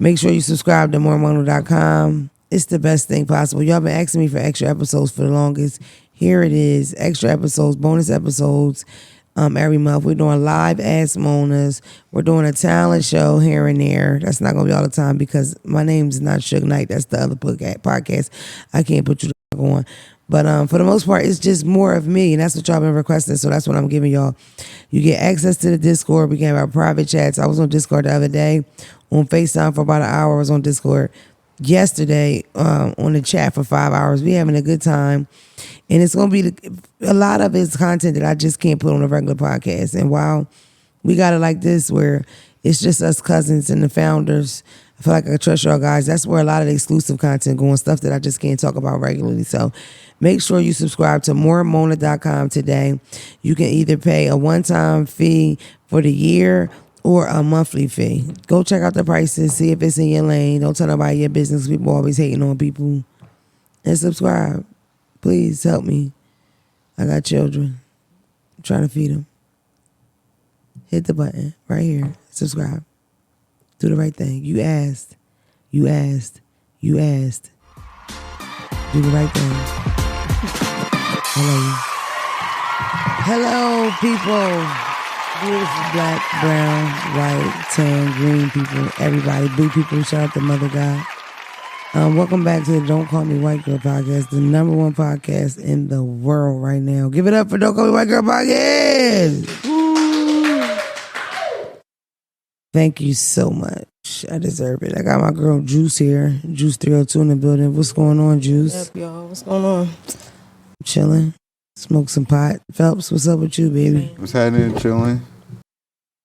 Make sure you subscribe to moremono.com. It's the best thing possible. Y'all been asking me for extra episodes for the longest. Here it is. Extra episodes, bonus episodes every month. We're doing live Ask Monas. We're doing a talent show here and there. That's not going to be all the time because my name's not Suge Knight. That's the other podcast. I can't put you on. But for the most part, it's just more of me, and that's what y'all been requesting, so that's what I'm giving y'all. You get access to the Discord. We can have our private chats. I was on Discord the other day on FaceTime for about an hour. I was on Discord yesterday on the chat for 5 hours. We having a good time, and it's going to be a lot of it's content that I just can't put on a regular podcast. And while we got it like this where it's just us cousins and the founders, I feel like I trust y'all guys. That's where a lot of the exclusive content going, stuff that I just can't talk about regularly. So make sure you subscribe to moremona.com today. You can either pay a one-time fee for the year or a monthly fee. Go check out the prices, see if it's in your lane. Don't tell nobody your business. People always hating on people. And subscribe. Please help me. I got children. I'm trying to feed them. Hit the button right here. Subscribe. Do the right thing. You asked. You asked. You asked. Do the right thing. I love you. Hello, people. Beautiful black, brown, white, tan, green people, everybody, blue people. Shout out to Mother God. Welcome back to the Don't Call Me White Girl podcast, the number one podcast in the world right now. Give it up for Don't Call Me White Girl podcast. Woo. Thank you so much. I deserve it. I got my girl Juice here. Juice 302 in the building. What's going on, Juice? What's up, y'all? What's going on? I'm chilling. Smoke some pot. Phelps, what's up with you, baby? What's happening? Chilling.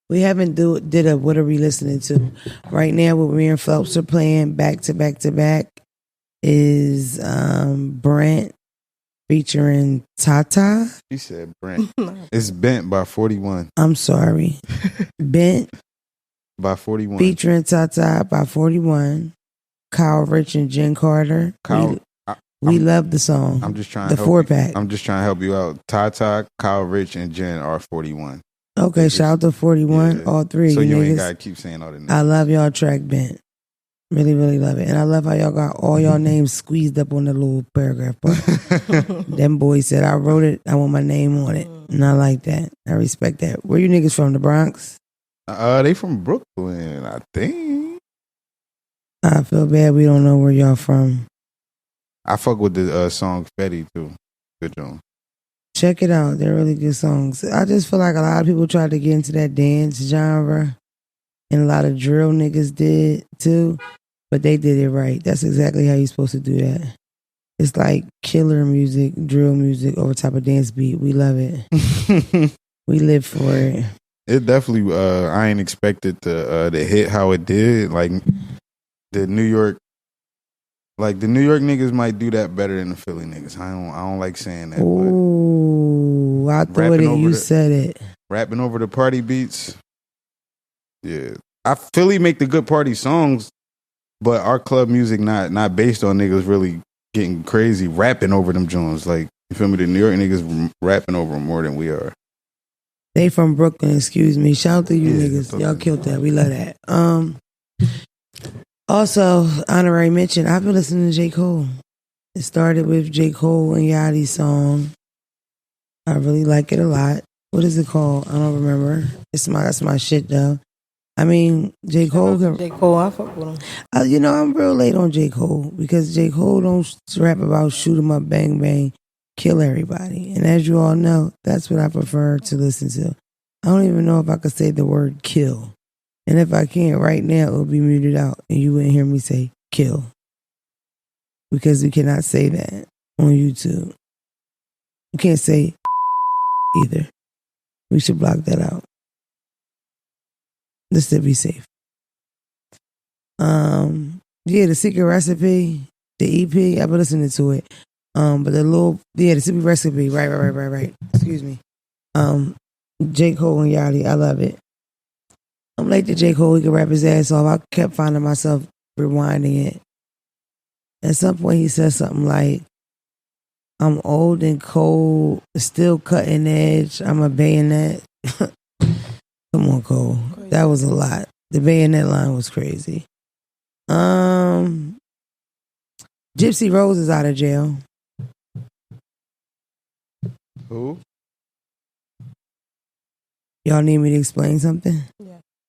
We haven't did a what are we listening to? Right now, what me and Phelps are playing back to back to back is Brent featuring Tata. She said Brent. It's Bent by 41. I'm sorry. Bent by 41. Featuring Tata by 41. Kyle Rich and Jen Carter. We love the song. I'm just trying the to 4-pack. I'm just trying to help you out. Tata, Kyle Rich, and Jen are 41. Okay, shout out to 41, yeah. all three. So you niggas. Ain't gotta keep saying all the names. I love y'all track, Bent. Really, really love it. And I love how y'all got all y'all names squeezed up on the little paragraph part. Them boys said, I wrote it, I want my name on it. And I like that. I respect that. Where you niggas from, the Bronx? They from Brooklyn, I think. I feel bad we don't know where y'all from. I fuck with the song Fetty, too. Good job. Check it out. They're really good songs. I just feel like a lot of people tried to get into that dance genre. And a lot of drill niggas did, too. But they did it right. That's exactly how you're supposed to do that. It's like killer music, drill music over top of dance beat. We love it. We live for it. It definitely, I ain't expected to hit how it did. Like, the New York niggas might do that better than the Philly niggas. I don't like saying that. Ooh, I thought it. You said it. Rapping over the party beats. Yeah, Philly make the good party songs, but our club music not based on niggas really getting crazy rapping over them joints. Like, you feel me? The New York niggas rapping over them more than we are. They from Brooklyn, excuse me. Shout out to you niggas. Y'all killed that. We love that. Also, honorary mention, I've been listening to J. Cole. It started with J. Cole and Yachty's song. I really like it a lot. What is it called? I don't remember. That's my shit though. I mean, J. Cole. J. Cole, I fuck with him. I'm real late on J. Cole because J. Cole don't rap about shoot 'em up, bang bang, kill everybody. And as you all know, that's what I prefer to listen to. I don't even know if I could say the word kill. And if I can't right now, it'll be muted out and you wouldn't hear me say kill. Because we cannot say that on YouTube. You can't say either. We should block that out. Just to be safe. The Secret Recipe, the EP, I've been listening to it. But the Secret Recipe, right. Excuse me. J. Cole and Yachty, I love it. I'm late to J. Cole, he could rap his ass off. I kept finding myself rewinding it. At some point he said something like, I'm old and cold, still cutting edge, I'm a bayonet. Come on, Cole. That was a lot. The bayonet line was crazy. Gypsy Rose is out of jail. Who? Y'all need me to explain something?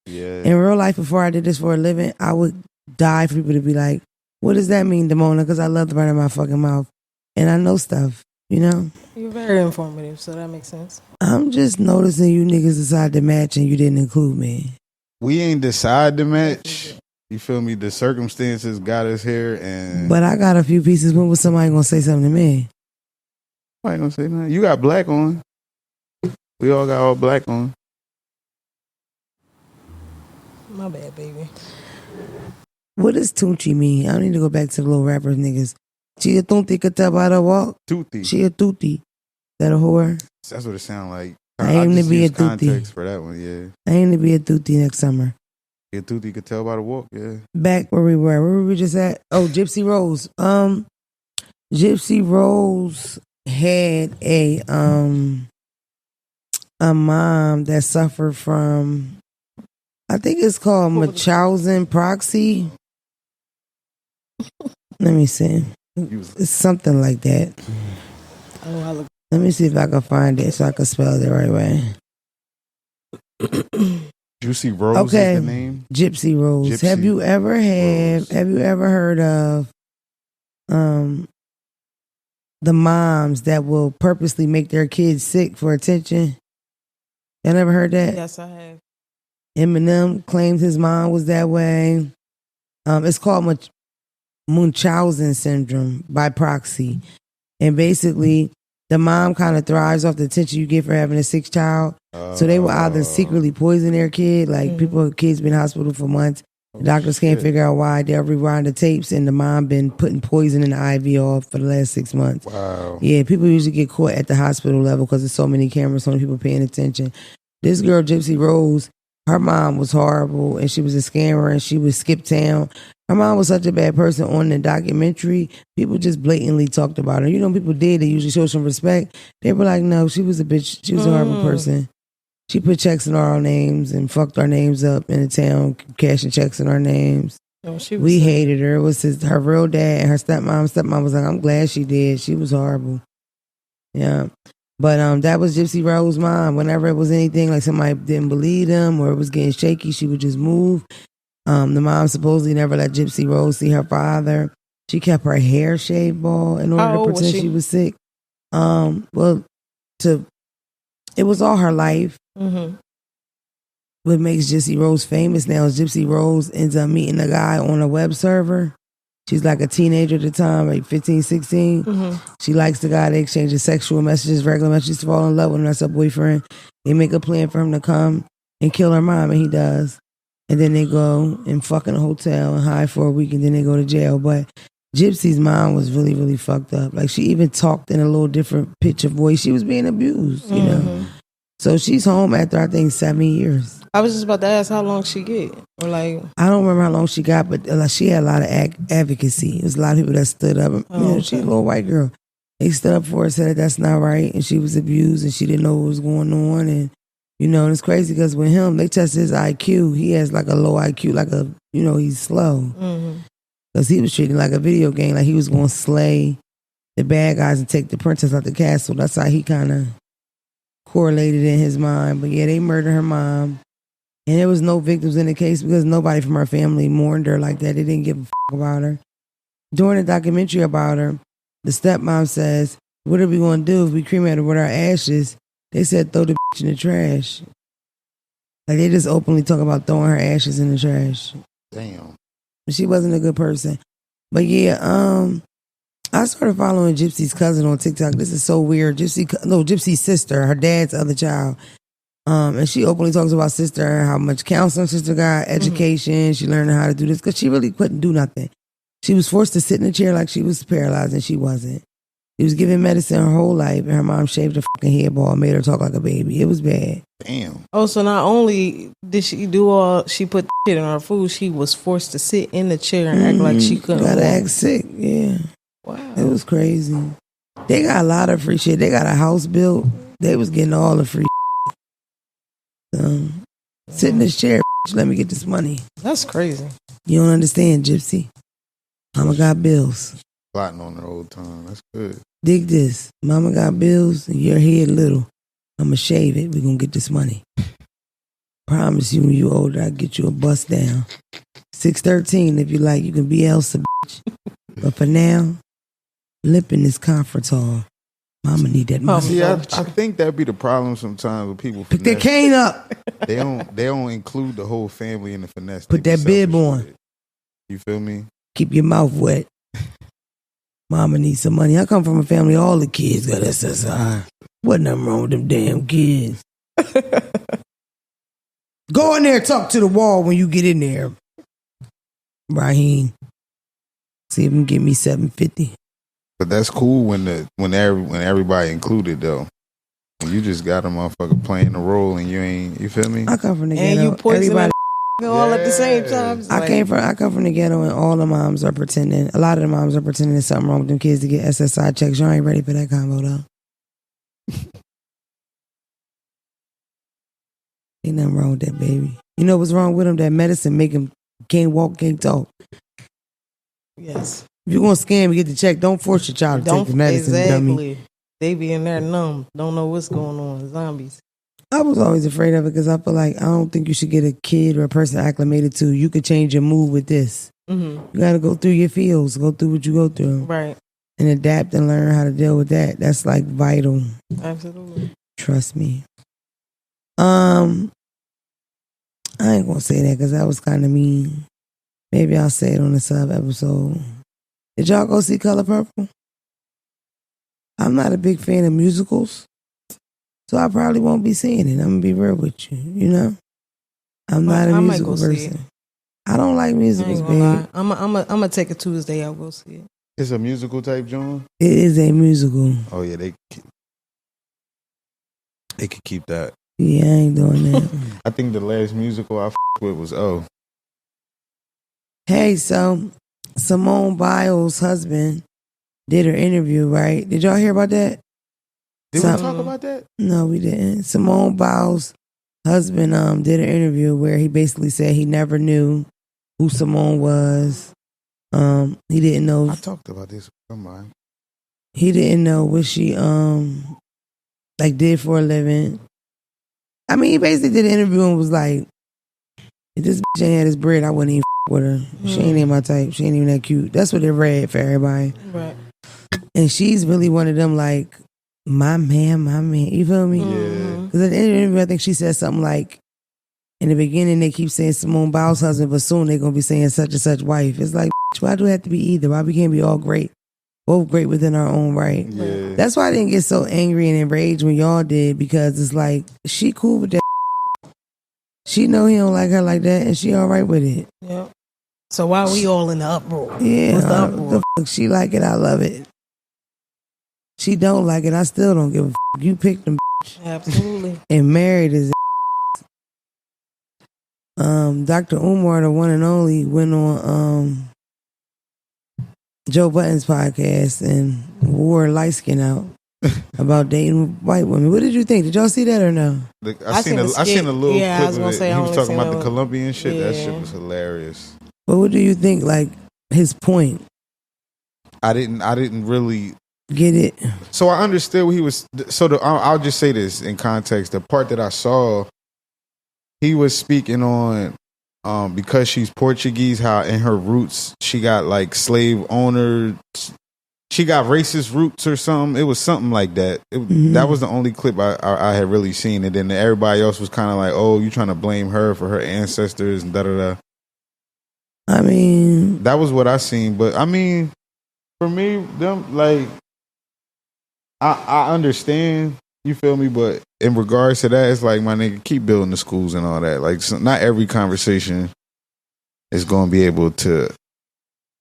Yeah. In real life, before I did this for a living, I would die for people to be like, what does that mean, Damona? Because I love to run in my fucking mouth. And I know stuff, you know? You're very informative, so that makes sense. I'm just noticing you niggas decided to match and you didn't include me. We ain't decide to match. You feel me? The circumstances got us here, and But I got a few pieces. When was somebody gonna say something to me? I ain't gonna say nothing. You got black on. We all got all black on. My bad, baby. What does Tunchi mean? I don't need to go back to the little rappers niggas. She a tunti could tell by the walk. Tutti. She a tutti. That a whore? That's what it sound like. I aim to just be a use tutti. context for that one, yeah. I aim to be a tutti next summer. Yeah, Tutti could tell by the walk, yeah. Back where we were we just at? Oh, Gypsy Rose. Gypsy Rose had a mom that suffered from, I think it's called Munchausen proxy. Let me see. It's something like that. Let me see if I can find it so I can spell it the right way. Juicy Rose is the name? Gypsy Rose. Gypsy have you ever heard of the moms that will purposely make their kids sick for attention? Y'all never heard that? Yes, I have. Eminem claims his mom was that way. It's called Munchausen syndrome by proxy. And basically, the mom kind of thrives off the attention you get for having a sick child. So they will either secretly poison their kid, like kids been in hospital for months. The doctors can't figure out why. They'll rewind the tapes, and the mom been putting poison in the IV off for the last 6 months. Wow. Yeah, people usually get caught at the hospital level because there's so many cameras, so many people paying attention. This girl, Gypsy Rose, her mom was horrible, and she was a scammer, and she would skip town. Her mom was such a bad person on the documentary. People just blatantly talked about her. You know, people did. They usually show some respect. They were like, no, she was a bitch. She was a horrible person. She put checks in our names and fucked our names up in the town, cashing checks in our names. Oh, we hated her. It was her real dad and her stepmom. Stepmom was like, I'm glad she did. She was horrible. Yeah. But that was Gypsy Rose's mom. Whenever it was anything like somebody didn't believe them or it was getting shaky, she would just move. The mom supposedly never let Gypsy Rose see her father. She kept her hair shaved bald in order to pretend she was sick. It was all her life. Mm-hmm. What makes Gypsy Rose famous now is Gypsy Rose ends up meeting a guy on a web server. She's like a teenager at the time, like 15, 16. Mm-hmm. She likes the guy. They exchange sexual messages, regular messages, to fall in love with him. That's her boyfriend. They make a plan for him to come and kill her mom, and he does. And then they go and fuck in a hotel and hide for a week, and then they go to jail. But Gypsy's mom was really, really fucked up. Like, she even talked in a little different pitch of voice. She was being abused, you know. So she's home after, I think, 7 years. I was just about to ask how long she get. Or like, I don't remember how long she got, but she had a lot of advocacy. There was a lot of people that stood up. She's a little white girl. They stood up for her, said that that's not right, and she was abused, and she didn't know what was going on. And, and it's crazy because with him, they tested his IQ. He has like a low IQ, like he's slow. Because he was treating like a video game, like he was going to slay the bad guys and take the princess out the castle. That's how he kind of correlated in his mind. But yeah, they murdered her mom. And there was no victims in the case because nobody from her family mourned her like that. They didn't give a about her. During the documentary about her, the stepmom says, what are we going to do if we cremate her with our ashes? They said, throw the bitch in the trash. Like, they just openly talk about throwing her ashes in the trash. Damn. She wasn't a good person. But yeah, I started following Gypsy's cousin on TikTok. This is so weird. Gypsy's sister, her dad's other child. And she openly talks about sister, how much counseling sister got, education. She learned how to do this because she really couldn't do nothing. She was forced to sit in a chair like she was paralyzed, and she wasn't. She was given medicine her whole life, and her mom shaved her fucking head bald and made her talk like a baby. It was bad. Damn. Oh, so not only did she she put shit in her food, she was forced to sit in the chair and act like she couldn't Gotta walk. act sick, yeah. Wow. It was crazy. They got a lot of free shit. They got a house built. They was getting all the free shit. Sit in this chair, Let me get this money. That's crazy. You don't understand, Gypsy. Mama got bills. Plotting on the old time. That's good. Dig this. Mama got bills and your head little. I'ma shave it. We gonna get this money. Promise you when you older, I'll get you a bust down. 613, if you like, you can be Elsa, bitch. But for now, lip in this conference hall. Mama need that money. See, I think that'd be the problem sometimes with people. Pick that cane up. They don't include the whole family in the finesse. Put that bib on. You feel me? Keep your mouth wet. Mama needs some money. I come from a family, all the kids got SSI. What nothing wrong with them damn kids. Go in there, talk to the wall when you get in there. Raheem. See if you can get me $750. But that's cool when everybody included though. When you just got a motherfucker playing a role and you feel me? I come from the and ghetto. you poison Everybody all at the same time. I come from the ghetto and all the moms are pretending. A lot of the moms are pretending there's something wrong with them kids to get SSI checks. Y'all ain't ready for that combo though. Ain't nothing wrong with that, baby. You know what's wrong with them? That medicine make them can't walk, can't talk. Yes. If you want to scam and get the check, don't force your child to take the medicine, dummy. They be in there numb. Don't know what's going on. Zombies. I was always afraid of it because I feel like I don't think you should get a kid or a person acclimated to. You could change your mood with this. Mm-hmm. You got to go through your feels, go through what you go through. Right. And adapt and learn how to deal with that. That's like vital. Absolutely. Trust me. I ain't gonna say that because that was kind of mean. Maybe I'll say it on the sub episode. Did y'all go see Color Purple? I'm not a big fan of musicals, so I probably won't be seeing it. I'm gonna be real with you. You know, I'm not a musical person. I don't like musicals, babe. I'm gonna take a Tuesday. I'll go see it. It's a musical type, John. It is a musical. Oh yeah, they could keep that. Yeah, I ain't doing that. I think the last musical I with was O. Hey, so Simone Biles' husband did her interview, right? Did y'all hear about that? Did we talk about that? No, we didn't. Simone Biles' husband did an interview where he basically said he never knew who Simone was. He didn't know. I talked about this with somebody. He didn't know what she did for a living. I mean, he basically did an interview and was like, if this bitch ain't had his bread, I wouldn't even with her. She ain't even my type. She ain't even that cute. That's what it read for everybody. Right. And she's really one of them, like, my man. You feel me? Yeah. Because at the end of the interview, I think she said something like, in the beginning, they keep saying Simone Biles' husband, but soon they're going to be saying such and such wife. It's like, bitch, why do it have to be either? Why we can't be all great? Both great within our own right. Yeah. That's why I didn't get so angry and enraged when y'all did, because it's like, she cool with that. She know he don't like her like that, and she all right with it. Yep. So why are we all in the uproar? Yeah. What's the uproar? The fuck? She like it, I love it. She don't like it, I still don't give a fuck. You picked them, bitch. Absolutely. And married his Dr. Umar, the one and only, went on Joe Budden's podcast and wore light skin out about dating white women. What did you think? Did y'all see that or no? I seen a little clip I was gonna of it. say, He was talking about the it. Colombian shit. Yeah. That shit was hilarious. But what do you think, like, his point? I didn't really Get it? So I understood what he was. So I'll just say this in context. The part that I saw, he was speaking on because she's Portuguese, how in her roots she got like slave owner, she got racist roots or something. It was something like that. That was the only clip I had really seen, and then everybody else was kind of like, "Oh, you trying to blame her for her ancestors and da da da." I mean, that was what I seen. But I mean, for me, them like. I understand, you feel me, but in regards to that, it's like, my nigga, keep building the schools and all that. Like, so not every conversation is going to be able to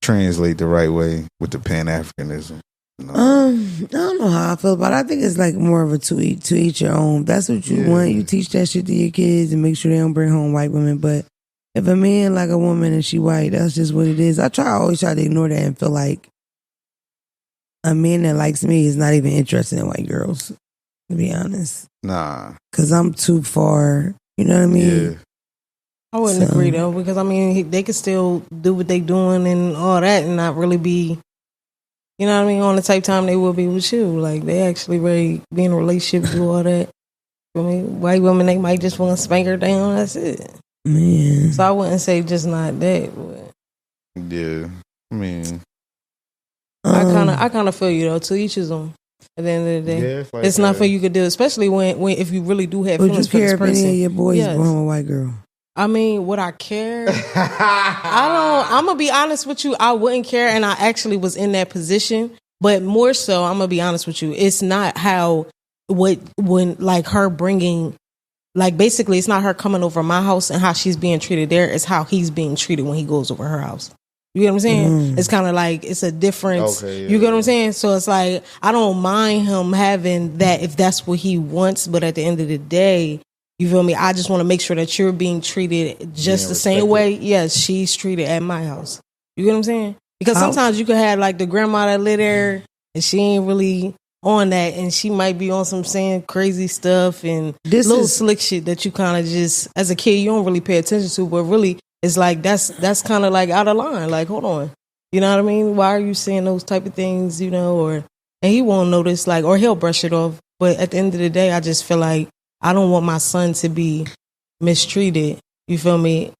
translate the right way with the Pan-Africanism. You know? I don't know how I feel about it. I think it's like more of a to each your own. That's what you want. You teach that shit to your kids and make sure they don't bring home white women. But if a man like a woman and she white, that's just what it is. I always try to ignore that and feel like a man that likes me is not even interested in white girls, to be honest. Nah. Because I'm too far, you know what I mean? Yeah. I wouldn't agree though, because I mean they could still do what they doing and all that, and not really be, you know what I mean, on the type of time they will be with you. Like they actually really be in a relationship, do all that. I mean, white women, they might just want to spank her down. That's it. Man. So I wouldn't say just not that. But Yeah, I mean, I kind of feel you though. To each his own. At the end of the day, it's nothing you could do, especially when if you really do have feelings for this person. Would you care if any of your boys born a white girl? I mean, would I care? I'm gonna be honest with you. I wouldn't care, and I actually was in that position. But more so, I'm gonna be honest with you. It's not when like her bringing, like basically, it's not her coming over my house and how she's being treated there. It's how he's being treated when he goes over her house. You get what I'm saying? It's kind of like, it's a difference. Okay, yeah, you get what I'm saying? So it's like, I don't mind him having that if that's what he wants. But at the end of the day, you feel me? I just want to make sure that you're being treated just the same way. Yes, she's treated at my house. You get what I'm saying? Because sometimes you could have like the grandma that live there and she ain't really on that. And she might be on some saying crazy stuff and little slick shit that you kind of just, as a kid, you don't really pay attention to. But really, it's like that's kind of like out of line. Like, hold on, you know what I mean? Why are you saying those type of things? You know, and he won't notice, like, or he'll brush it off. But at the end of the day, I just feel like I don't want my son to be mistreated. You feel me?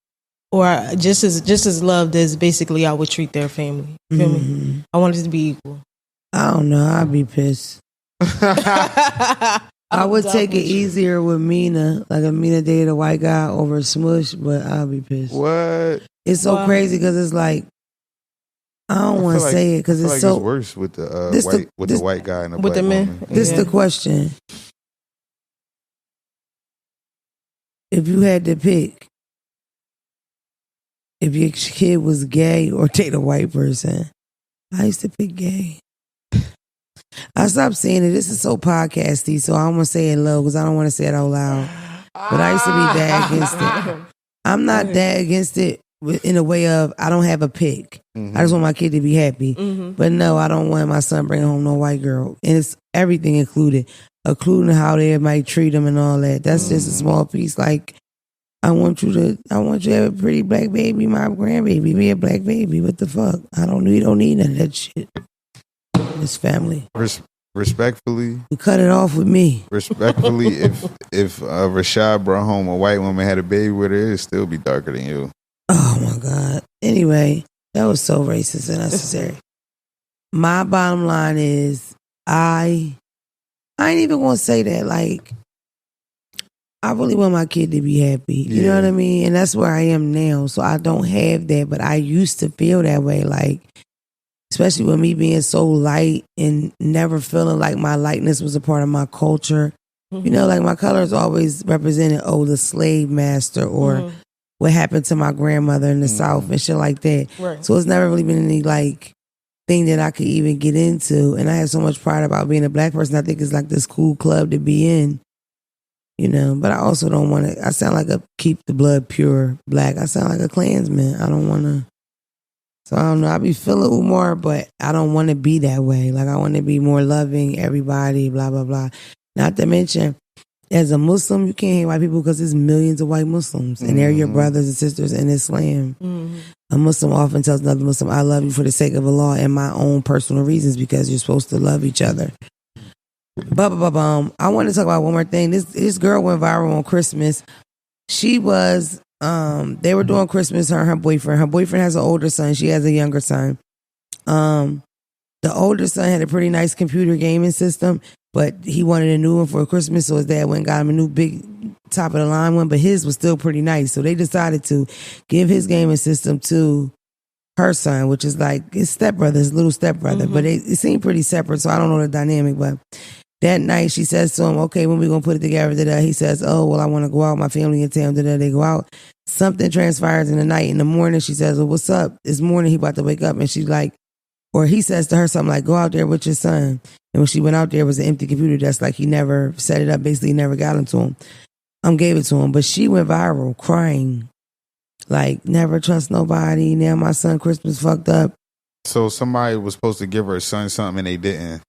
Or just as loved as basically I would treat their family. You feel me? I want it to be equal. I don't know. I'd be pissed. I would take it easier with Mina. Like if Mina dated a white guy over Smush, but I'll be pissed. What? It's so crazy because it's like, I don't want to say it because it's so it's worse with the white guy and the black woman. This is the question. If you had to pick, if your kid was gay or date a white person, I used to pick gay. I stopped saying it. This is so podcasty, so I don't want to say it low because I don't want to say it out loud. But I used to be that against it. I'm not that against it in a way of I don't have a pick. I just want my kid to be happy. But no, I don't want my son bringing home no white girl. And it's everything including how they might treat him and all that. That's just a small piece. Like, I want you to have a pretty black baby, my grandbaby, be a black baby. What the fuck? You don't need none of that shit. It's family. Respectfully, you cut it off with me. Respectfully, if Rashad brought home a white woman had a baby with her, it'd still be darker than you. Oh my God. Anyway, that was so racist and unnecessary. My bottom line is I ain't even gonna say that. Like, I really want my kid to be happy. You know what I mean? And that's where I am now. So I don't have that, but I used to feel that way. Like, especially with me being so light and never feeling like my lightness was a part of my culture. You know, like my colors always represented, the slave master or what happened to my grandmother in the South and shit like that. Right. So it's never really been any like thing that I could even get into. And I have so much pride about being a black person. I think it's like this cool club to be in. You know, but I also don't want to, I sound like a keep the blood pure black. I sound like a Klansman. I don't want to. So I don't know. I be feeling Umar, but I don't want to be that way. Like I want to be more loving, everybody, blah, blah, blah. Not to mention, as a Muslim, you can't hate white people because there's millions of white Muslims. And they're your brothers and sisters in Islam. A Muslim often tells another Muslim, I love you for the sake of Allah and my own personal reasons because you're supposed to love each other. I want to talk about one more thing. This girl went viral on Christmas. She was, they were doing Christmas, her and her boyfriend. Her boyfriend has an older son. She has a younger son. The older son had a pretty nice computer gaming system, but he wanted a new one for Christmas, so his dad went and got him a new big top of the line one, but his was still pretty nice. So they decided to give his gaming system to her son, which is like his stepbrother, his little stepbrother, but it seemed pretty separate, so I don't know the dynamic, but that night, she says to him, okay, when we going to put it together? He says, oh, well, I want to go out. My family in town. They go out. Something transpires in the night. In the morning, she says, well, what's up? It's morning. He about to wake up. And she's like, or he says to her something like, go out there with your son. And when she went out there, it was an empty computer desk. Like he never set it up. Basically, never got into him. Gave it to him. But she went viral crying. Like, never trust nobody. Now my son Christmas fucked up. So somebody was supposed to give her son something and they didn't.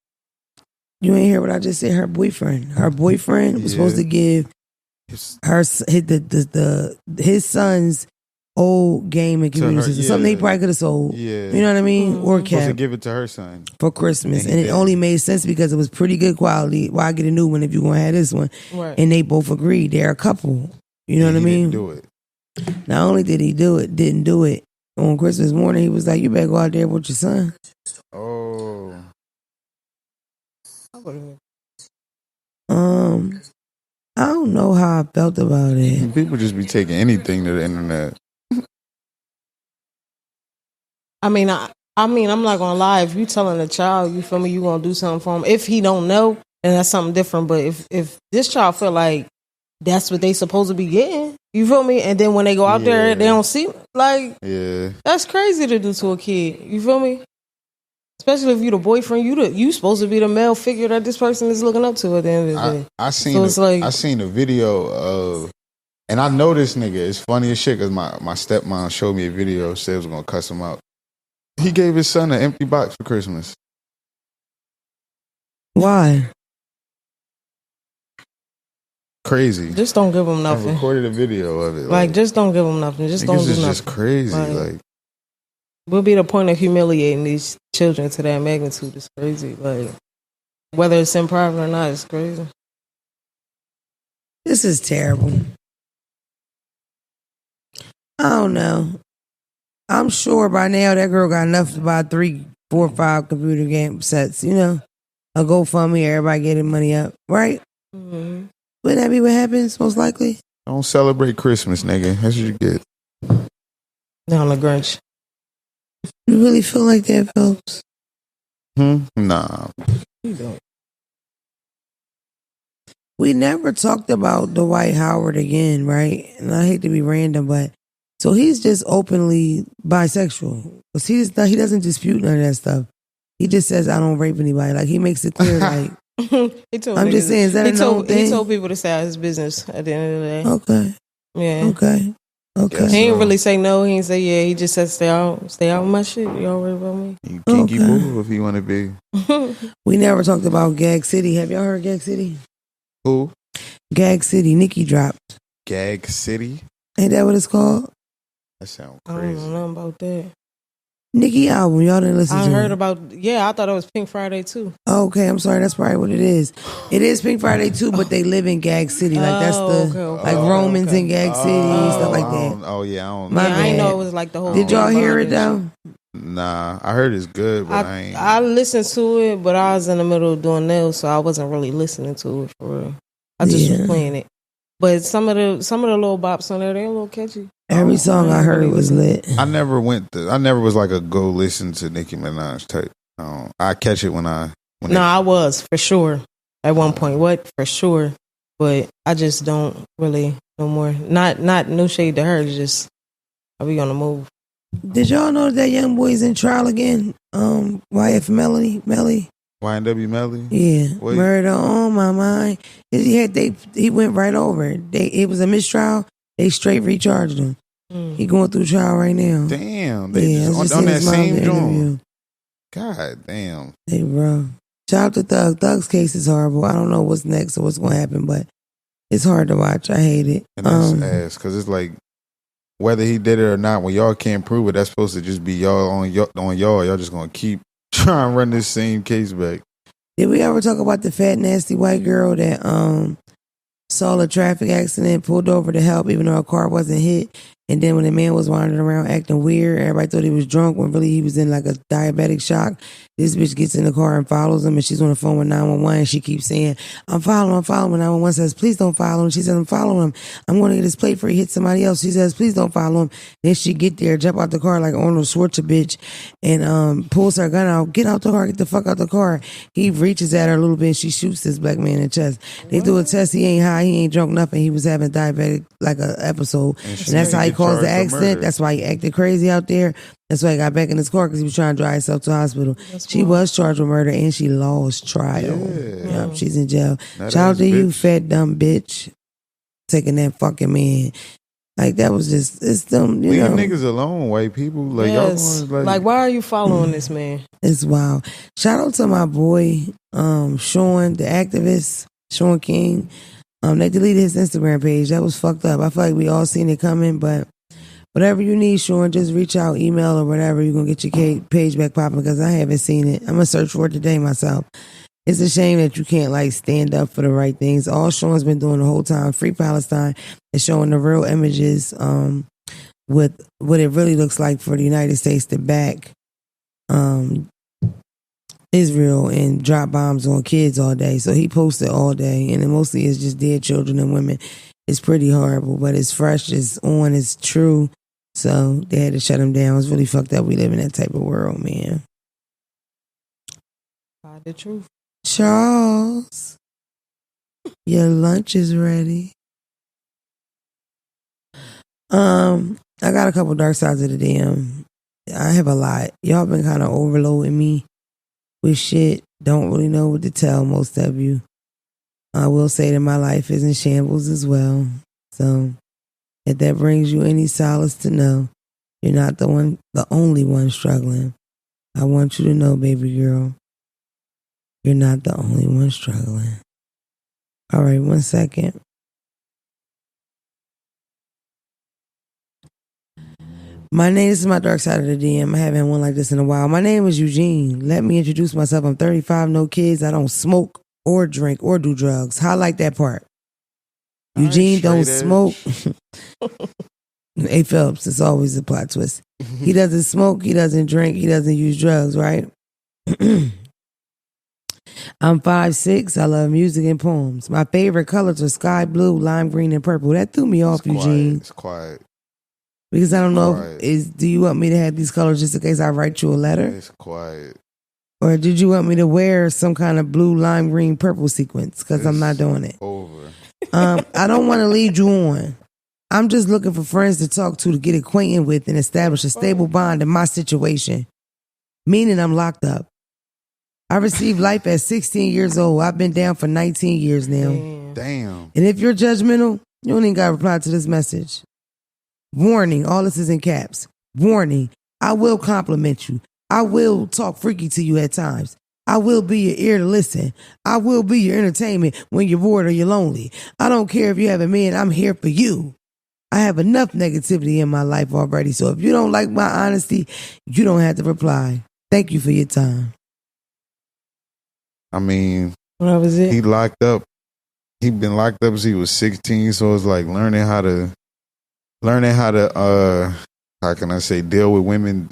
You ain't hear what I just said? Her boyfriend was supposed to give his son's old game and computer system. Something he probably could have sold. Yeah. You know what I mean? Or kept. Supposed to give it to her son for Christmas. And it only made sense because it was pretty good quality. Why get a new one if you're going to have this one? Right. And they both agreed. They're a couple. You know what I mean? Didn't do it. Not only did he didn't do it. On Christmas morning, he was like, you better go out there with your son. Oh. I don't know how I felt about it. People just be taking anything to the internet. I mean, I'm not gonna lie. If you telling a child, you feel me, you gonna do something for him. If he don't know, then that's something different. But if this child feel like that's what they supposed to be getting, you feel me? And then when they go out there, they don't see, like, that's crazy to do to a kid. You feel me? Especially if you the boyfriend, you supposed to be the male figure that this person is looking up to at the end of the day. I seen a video of, and I know this nigga. It's funny as shit because my stepmom showed me a video. Said it was gonna cuss him out. He gave his son an empty box for Christmas. Why? Crazy. Just don't give him nothing. I recorded a video of it. Like just don't give him nothing. Just don't do nothing. Just crazy. Like what be the point of humiliating these children to that magnitude? It's crazy. Like whether it's in private or not, it's crazy. This is terrible. I don't know. I'm sure by now that girl got enough to buy 3, 4, 5 computer game sets, you know? A GoFundMe, everybody getting money up, right? Mm-hmm. Wouldn't that be what happens, most likely? Don't celebrate Christmas, nigga. That's what you get. Down the Grinch. You really feel like that, folks? Nah. You don't. We never talked about Dwight Howard again, right? And I hate to be random, but so he's just openly bisexual. Because he doesn't dispute none of that stuff. He just says, I don't rape anybody. Like, he makes it clear, like, I'm just saying, is that a known thing? He told people to stay out of his business at the end of the day. Okay. Yeah. Okay. Yes, he ain't really say no. He ain't say yeah. He just said stay out with my shit. You all worry about me. You kinky boo if you want to be. We never talked about Gag City. Have y'all heard Gag City? Who? Gag City. Nicki dropped. Gag City? Ain't that what it's called? That sounds I crazy. don't know about that. Nicki album. Y'all didn't listen to it? I heard about, I thought it was Pink Friday too. Okay, I'm sorry. That's probably what it is. It is Pink Friday too, but they live in Gag City. Like that's like Romans in Gag City and stuff like that. I don't know. I didn't know it was like the whole. Did y'all hear it though? Nah, I heard it's good, but I ain't. I listened to it, but I was in the middle of doing nails, so I wasn't really listening to it for real. I just was playing it. But some of the little bops on there, they're a little catchy. Every song I heard was lit. I never was like a go listen to Nicki Minaj type. I catch it when I. I was for sure at one point. What for sure, but I just don't really no more. Not no shade to her. Just I be on the move. Did y'all know that young boy's in trial again? YF Melly. YNW Melly? Yeah. What? Murder on my mind. He went right over it. It was a mistrial. They straight recharged him. He going through trial right now. Damn. They just on that same joint. God damn. Hey, bro. Shout out to Thug. Thug's case is horrible. I don't know what's next or what's going to happen, but it's hard to watch. I hate it. And that's ass, because it's like, whether he did it or not, when y'all can't prove it, that's supposed to just be y'all on y'all. Y'all just going to keep trying to run this same case back. Did we ever talk about the fat, nasty white girl that saw a traffic accident, pulled over to help even though her car wasn't hit? And then when the man was wandering around acting weird, everybody thought he was drunk when really he was in like a diabetic shock. This bitch gets in the car and follows him, and she's on the phone with 911, and she keeps saying, I'm following him. 911 says, please don't follow him. She says, I'm following him. I'm going to get his plate for he hit somebody else. She says, please don't follow him. Then she get there, jump out the car like Arnold Schwarzenegger bitch, and pulls her gun out. Get out the car. Get the fuck out the car. He reaches at her a little bit. She shoots this black man in the chest. They do a test. He ain't high. He ain't drunk nothing. He was having diabetic like a episode. And that's how he caused the accident. That's why he acted crazy out there. That's why he got back in his car because he was trying to drive himself to the hospital. She was charged with murder and she lost trial. Yeah. Yep, she's in jail. Shout out to you, fat dumb bitch, taking that fucking man. Like that was just it's them. You know, niggas alone, white people. Like y'all, like why are you following this man? It's wild. Shout out to my boy, Sean, the activist, Sean King. They deleted his Instagram page. That was fucked up. I feel like we all seen it coming, but whatever you need, Sean, just reach out, email or whatever. You're going to get your page back popping because I haven't seen it. I'm going to search for it today myself. It's a shame that you can't like stand up for the right things. All Sean's been doing the whole time, Free Palestine, is showing the real images with what it really looks like for the United States to back Israel and drop bombs on kids all day. So he posted all day, and it mostly is just dead children and women. It's pretty horrible, but it's fresh, it's on, it's true. So they had to shut him down. It's really fucked up. We live in that type of world, man. The truth. Charles, your lunch is ready. I got a couple dark sides of the DM. I have a lot. Y'all been kind of overloading me with shit. Don't really know what to tell most of you. I will say that my life is in shambles as well. So if that brings you any solace to know you're not the only one struggling, I want you to know, baby girl, you're not the only one struggling. All right, 1 second. My name, this is my dark side of the DM. I haven't had one like this in a while. My name is Eugene. Let me introduce myself. I'm 35, no kids. I don't smoke or drink or do drugs. Highlight that part. Eugene don't smoke. A. Phelps, it's always a plot twist. He doesn't smoke, he doesn't drink, he doesn't use drugs, right? I'm 5'6". I love music and poems. My favorite colors are sky blue, lime green, and purple. That threw me off, Eugene. It's quiet. Because I don't know, do you want me to have these colors just in case I write you a letter? It's quiet. Or did you want me to wear some kind of blue, lime green, purple sequence? Because I'm not doing it. Over. I don't want to lead you on. I'm just looking for friends to talk to get acquainted with, and establish a stable bond in my situation. Meaning I'm locked up. I received life at 16 years old. I've been down for 19 years now. Damn. And if you're judgmental, you don't even got to reply to this message. Warning, all this is in caps. Warning, I will compliment you. I will talk freaky to you at times. I will be your ear to listen. I will be your entertainment when you're bored or you're lonely. I don't care if you have a man, I'm here for you. I have enough negativity in my life already, so if you don't like my honesty, you don't have to reply. Thank you for your time. I mean, What was it? he locked up. He been locked up since he was 16, so it's like learning how to how can I say, deal with women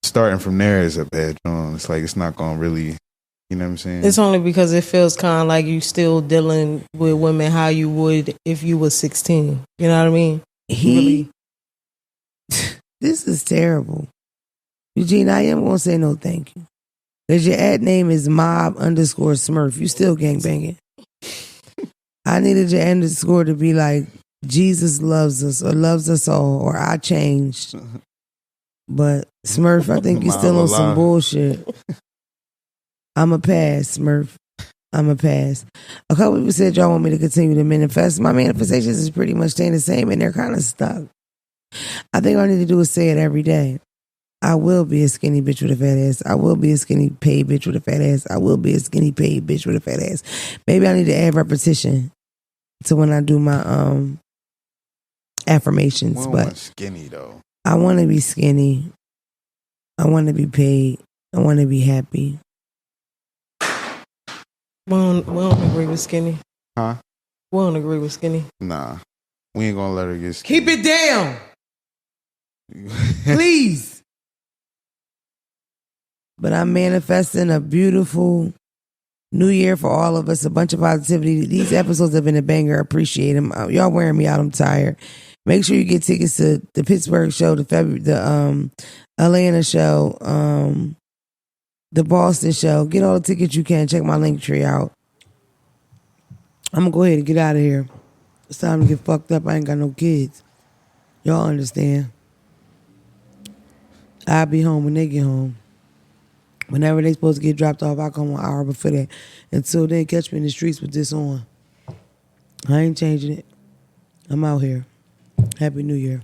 starting from there is a bad job. It's like it's not gonna really, you know what I'm saying? It's only because it feels kind of like you still dealing with women how you would if you was 16. You know what I mean? This is terrible. Eugene, I am going to say no thank you. Because your ad name is mob_Smurf. You still gangbanging. I needed your underscore to be like, Jesus loves us or loves us all or I changed. But Smurf, I think you're still on some bullshit. I'm a pass, Smurf. I'm a pass. A couple people said y'all want me to continue to manifest. My manifestations is pretty much staying the same and they're kind of stuck. I think all I need to do is say it every day. I will be a skinny bitch with a fat ass. I will be a skinny paid bitch with a fat ass. I will be a skinny paid bitch with a fat ass. Maybe I need to add repetition to when I do my affirmations. We don't but want skinny though. I want to be skinny. I want to be paid. I want to be happy. We don't agree with skinny. Huh? We don't agree with skinny. Nah. We ain't gonna let her get skinny. Keep it down. Please. But I'm manifesting a beautiful new year for all of us. A bunch of positivity. These episodes have been a banger. I appreciate them. Y'all wearing me out. I'm tired. Make sure you get tickets to the Pittsburgh show, the Atlanta show, the Boston show. Get all the tickets you can. Check my link tree out. I'm going to go ahead and get out of here. It's time to get fucked up. I ain't got no kids. Y'all understand. I'll be home when they get home. Whenever they supposed to get dropped off, I'll come 1 hour before that. Until then, catch me in the streets with this on. I ain't changing it. I'm out here. Happy New Year.